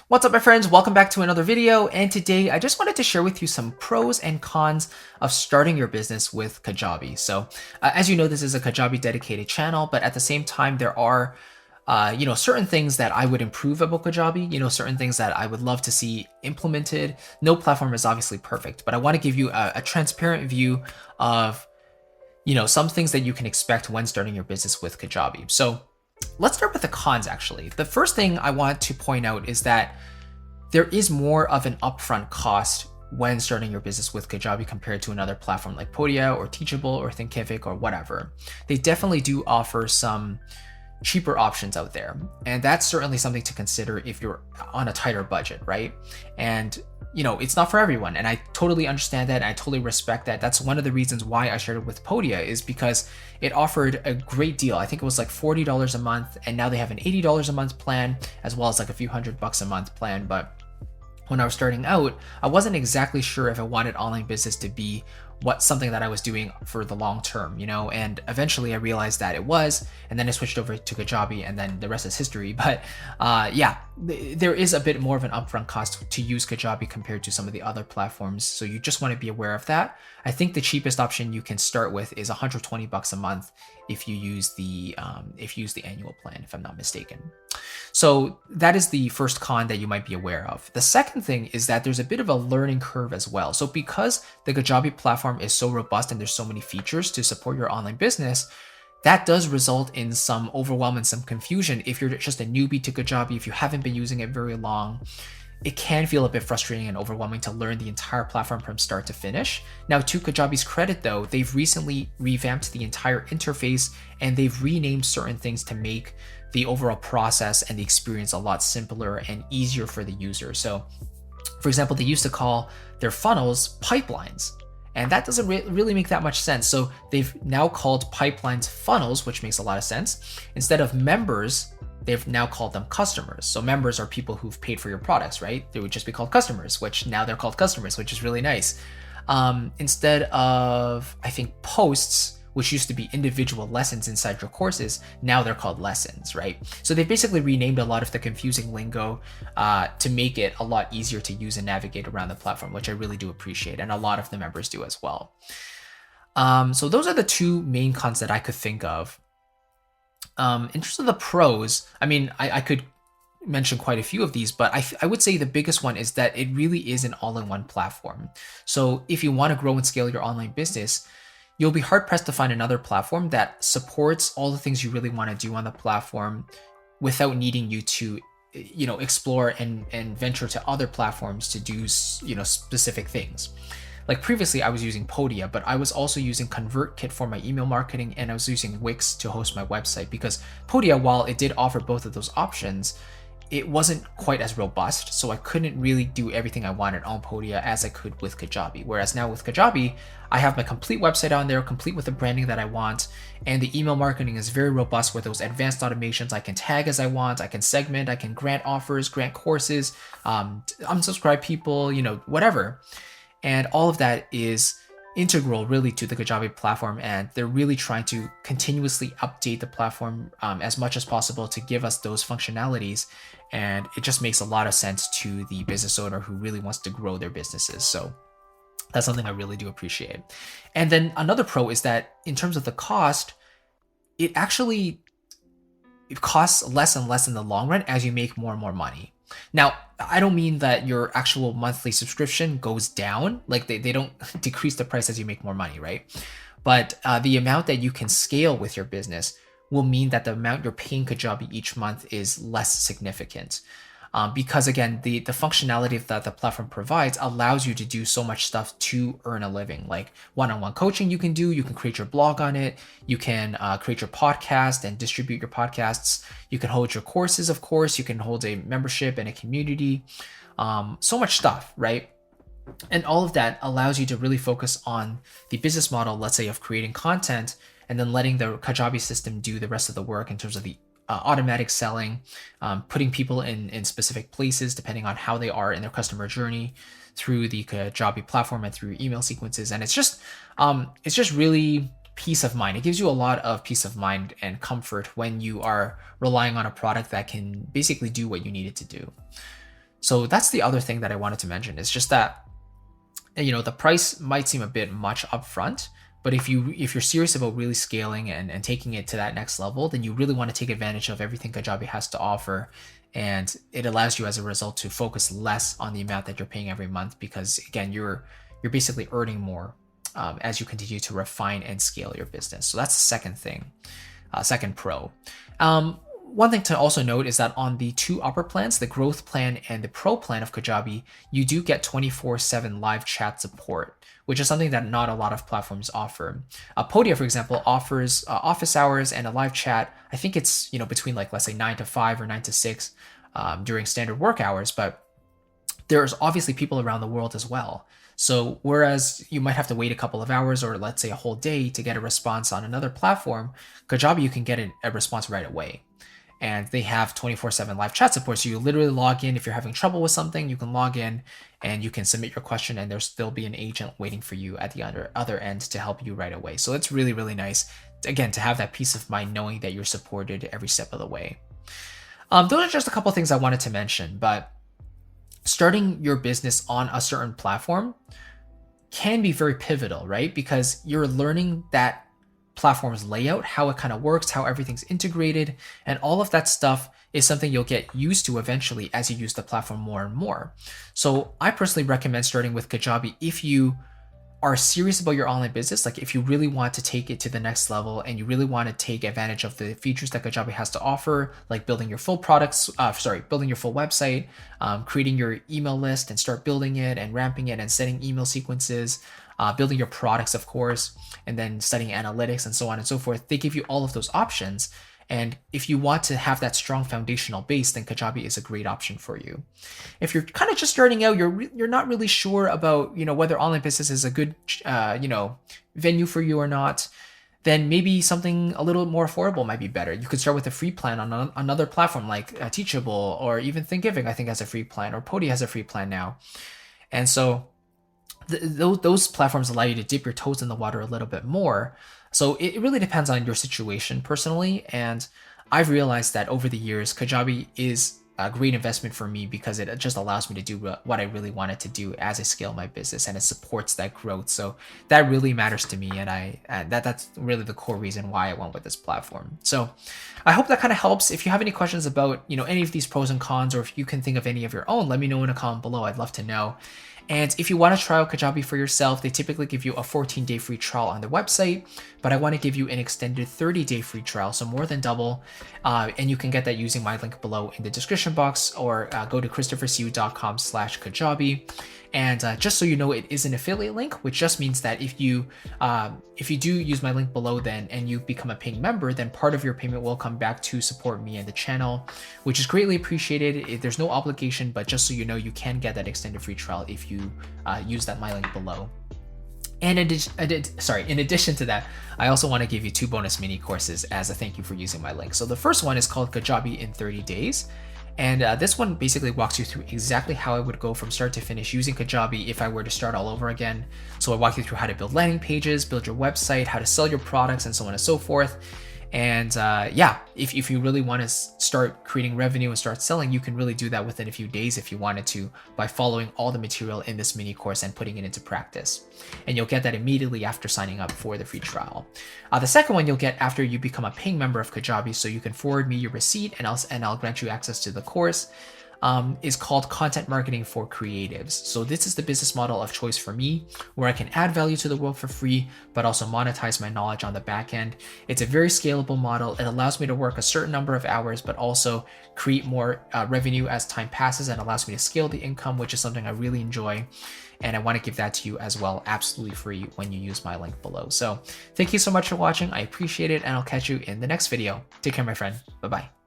What's up, my friends? Welcome back to another video. And today I just wanted to share with you some pros and cons of starting your business with Kajabi. So as you know, this is a Kajabi dedicated channel, but at the same time, there are certain things that I would improve about Kajabi, certain things that I would love to see implemented. No platform is obviously perfect, but I want to give you a transparent view of, some things that you can expect when starting your business with Kajabi. So let's start with the cons, actually. The first thing I want to point out is that there is more of an upfront cost when starting your business with Kajabi compared to another platform like Podia or Teachable or Thinkific or whatever. They definitely do offer some cheaper options out there. And that's certainly something to consider if you're on a tighter budget, right? And it's not for everyone. And I totally understand that. And I totally respect that. That's one of the reasons why I started with Podia, is because it offered a great deal. I think it was like $40 a month. And now they have an $80 a month plan, as well as like a few $100 a month plan. But when I was starting out, I wasn't exactly sure if I wanted online business to be something that I was doing for the long term, and eventually I realized that it was, and then I switched over to Kajabi, and then the rest is history. But there is a bit more of an upfront cost to use Kajabi compared to some of the other platforms. So you just want to be aware of that. I think the cheapest option you can start with is $120 a month if you use the annual plan, if I'm not mistaken. So that is the first con that you might be aware of. The second thing is that there's a bit of a learning curve as well. So because the Kajabi platform is so robust and there's so many features to support your online business, that does result in some overwhelm and some confusion. If you're just a newbie to Kajabi, if you haven't been using it very long, it can feel a bit frustrating and overwhelming to learn the entire platform from start to finish. Now, to Kajabi's credit though, they've recently revamped the entire interface and they've renamed certain things to make the overall process and the experience a lot simpler and easier for the user. So for example, they used to call their funnels pipelines, and that doesn't really make that much sense. So they've now called pipelines funnels, which makes a lot of sense. Instead of members, they've now called them customers. So members are people who've paid for your products, right? They would just be called customers, which now they're called customers, which is really nice. Instead of, I think, posts, which used to be individual lessons inside your courses, now they're called lessons, right? So they basically renamed a lot of the confusing lingo to make it a lot easier to use and navigate around the platform, which I really do appreciate, and a lot of the members do as well. So those are the two main cons that I could think of. In terms of the pros, I mean, I could mention quite a few of these, but I would say the biggest one is that it really is an all-in-one platform. So if you want to grow and scale your online business, you'll be hard-pressed to find another platform that supports all the things you really want to do on the platform without needing you to, explore and venture to other platforms to do, specific things. Like previously, I was using Podia, but I was also using ConvertKit for my email marketing, and I was using Wix to host my website, because Podia, while it did offer both of those options, it wasn't quite as robust, so I couldn't really do everything I wanted on Podia as I could with Kajabi. Whereas now with Kajabi, I have my complete website on there, complete with the branding that I want, and the email marketing is very robust with those advanced automations. I can tag as I want, I can segment, I can grant offers, grant courses, unsubscribe people, whatever. And all of that is integral really to the Kajabi platform, and they're really trying to continuously update the platform as much as possible to give us those functionalities. And it just makes a lot of sense to the business owner who really wants to grow their businesses. So that's something I really do appreciate. And then another pro is that in terms of the cost, it costs less and less in the long run as you make more and more money. Now, I don't mean that your actual monthly subscription goes down, like they don't decrease the price as you make more money, right? But the amount that you can scale with your business will mean that the amount you're paying Kajabi each month is less significant. Because again, the functionality that the platform provides allows you to do so much stuff to earn a living, like one-on-one coaching you can create your blog on it, you can create your podcast and distribute your podcasts, you can hold your courses, of course, you can hold a membership and a community, so much stuff, right? And all of that allows you to really focus on the business model, let's say, of creating content, and then letting the Kajabi system do the rest of the work in terms of the automatic selling, putting people in specific places depending on how they are in their customer journey through the Kajabi platform and through email sequences. And it's just really peace of mind. It gives you a lot of peace of mind and comfort when you are relying on a product that can basically do what you need it to do. So that's the other thing that I wanted to mention. It's just that, the price might seem a bit much upfront, but if you're serious about really scaling and taking it to that next level, then you really want to take advantage of everything Kajabi has to offer. And it allows you as a result to focus less on the amount that you're paying every month, because again, you're basically earning more as you continue to refine and scale your business. So that's the second thing, second pro. One thing to also note is that on the two upper plans, the growth plan and the pro plan of Kajabi, you do get 24/7 live chat support, which is something that not a lot of platforms offer. Podia, for example, offers office hours and a live chat. I think it's between, like, let's say 9 to 5 or 9 to 6 during standard work hours, but there's obviously people around the world as well. So whereas you might have to wait a couple of hours or let's say a whole day to get a response on another platform, Kajabi, you can get a response right away. And they have 24/7 live chat support. So you literally log in. If you're having trouble with something, you can log in and you can submit your question, and there'll still be an agent waiting for you at the other end to help you right away. So it's really, really nice, again, to have that peace of mind knowing that you're supported every step of the way. Those are just a couple of things I wanted to mention, but starting your business on a certain platform can be very pivotal, right? Because you're learning that platform's layout, how it kind of works, how everything's integrated, and all of that stuff is something you'll get used to eventually as you use the platform more and more. So I personally recommend starting with Kajabi if you are serious about your online business, like if you really want to take it to the next level and you really want to take advantage of the features that Kajabi has to offer, like building your full building your full website, creating your email list and start building it and ramping it and setting email sequences, building your products, of course, and then studying analytics and so on and so forth. They give you all of those options. And if you want to have that strong foundational base, then Kajabi is a great option for you. If you're kind of just starting out, you're not really sure about whether online business is a good venue for you or not, then maybe something a little more affordable might be better. You could start with a free plan on another platform like Teachable, or even Thinkific, I think, has a free plan, or Podia has a free plan now. And so those platforms allow you to dip your toes in the water a little bit more. So it really depends on your situation personally. And I've realized that over the years, Kajabi is a great investment for me because it just allows me to do what I really wanted to do as I scale my business, and it supports that growth. So that really matters to me, and that's really the core reason why I went with this platform. So I hope that kind of helps. If you have any questions about any of these pros and cons, or if you can think of any of your own, let me know in a comment below. I'd love to know. And if you want to try out Kajabi for yourself, they typically give you a 14-day free trial on their website, but I want to give you an extended 30-day free trial, so more than double. And you can get that using my link below in the description box, or go to christophersiu.com/Kajabi. And just so you know, it is an affiliate link, which just means that if you do use my link below then and you become a paying member, then part of your payment will come back to support me and the channel, which is greatly appreciated. There's no obligation, but just so you know, you can get that extended free trial if you use that my link below. And in addition to that, I also want to give you 2 bonus mini courses as a thank you for using my link. So the first one is called Kajabi in 30 days. And this one basically walks you through exactly how I would go from start to finish using Kajabi if I were to start all over again. So I walk you through how to build landing pages, build your website, how to sell your products, and so on and so forth. And yeah, if you really want to start creating revenue and start selling, you can really do that within a few days if you wanted to, by following all the material in this mini course and putting it into practice. And you'll get that immediately after signing up for the free trial. The second one you'll get after you become a paying member of Kajabi, so you can forward me your receipt and I'll grant you access to the course. Is called Content Marketing for Creatives. So this is the business model of choice for me, where I can add value to the world for free, but also monetize my knowledge on the back end. It's a very scalable model. It allows me to work a certain number of hours, but also create more revenue as time passes, and allows me to scale the income, which is something I really enjoy. And I want to give that to you as well, absolutely free, when you use my link below. So thank you so much for watching. I appreciate it, and I'll catch you in the next video. Take care, my friend. Bye-bye.